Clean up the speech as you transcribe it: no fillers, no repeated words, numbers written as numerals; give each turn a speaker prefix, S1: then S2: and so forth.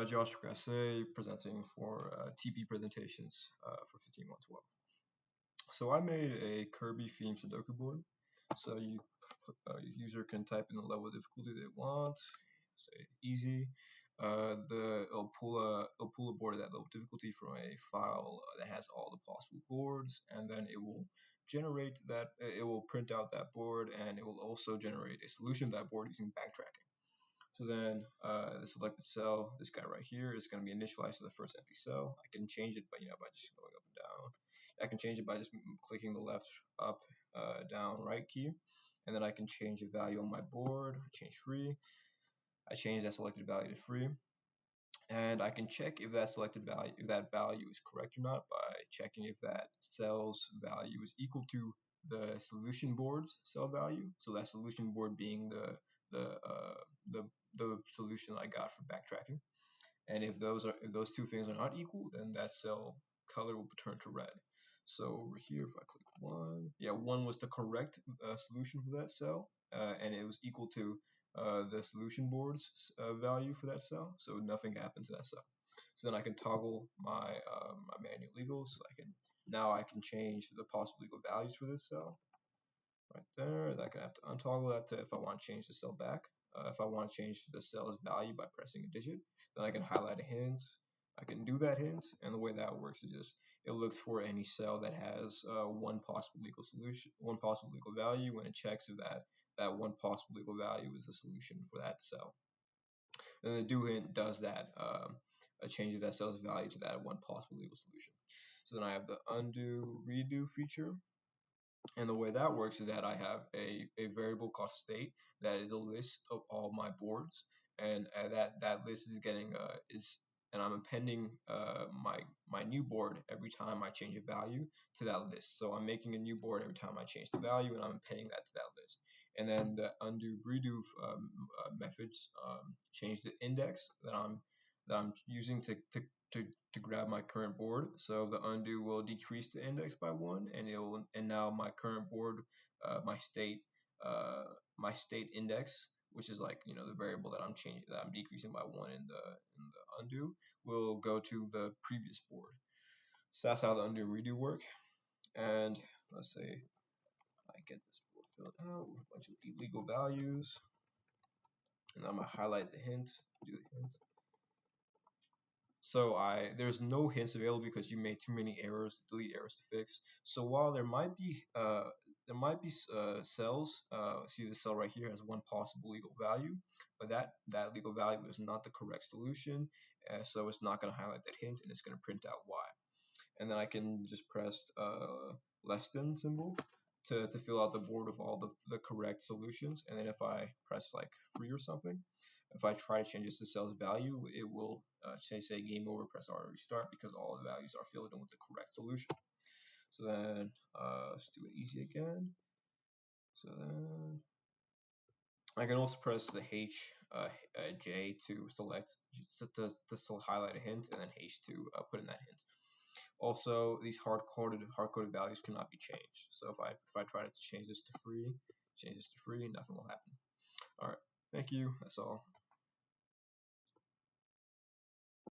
S1: Josh Grasse presenting for TP presentations for 15112. So I made a Kirby Sudoku board. So user can type in the level of difficulty they want. Say easy. It'll pull a board at that level of difficulty from a file that has all the possible boards, and then it will generate that. It will print out that board, and it will also generate a solution to that board using backtracking. So then the selected cell, this guy right here, is going to be initialized to the first empty cell. I can change it by just going up and down. I can change it by just clicking the left, up, down, right key, and then I can change the value on my board. Change free. I change that selected value to free, and I can check if that selected value, if that value is correct or not by checking if that cell's value is equal to the solution board's cell value. So that solution board being the uh, the the solution I got for backtracking. And if those two things are not equal, then that cell color will turn to red. So over here, if I click one, yeah, one was the correct solution for that cell, and it was equal to the solution board's value for that cell. So nothing happened to that cell. So then I can toggle my manual legals. So I can change the possible legal values for this cell right there. That I can have to untoggle that to if I want to change the cell back. If I want to change the cell's value by pressing a digit, then I can highlight a hint. I can do that hint, and the way that works is just it looks for any cell that has one possible legal solution, one possible legal value, and it checks if that one possible legal value is the solution for that cell. And the do hint does that, changes that cell's value to that one possible legal solution. So then I have the undo redo feature, and the way that works is that I have a variable called state that is a list of all my boards, and that list is getting and I'm appending my new board every time I change a value to that list. So I'm making a new board every time I change the value, and I'm appending that to that list. And then the undo redo methods change the index that I'm using to grab my current board. So the undo will decrease the index by one, and now my current board, uh, my state uh, my state index, which is like the variable that I'm decreasing by one in the undo, will go to the previous board. So that's how the undo and redo work. And let's say I get this board filled out with a bunch of illegal values, and I'm gonna highlight the hint, do the hint. So there's no hints available because you made too many errors, delete errors to fix. So while there might be cells, see the cell right here has one possible legal value, but that legal value is not the correct solution, so it's not going to highlight that hint, and it's going to print out y. And then I can just press less than symbol to fill out the board of all the correct solutions. And then if I press like free or something, if I try to change this to cell's value, it will say game over, press R to restart because all the values are filled in with the correct solution. So then let's do it easy again. So then I can also press the J to select to still highlight a hint, and then H to put in that hint. Also, these hard-coded values cannot be changed. So if I try to change this to free, nothing will happen. All right, thank you. That's all.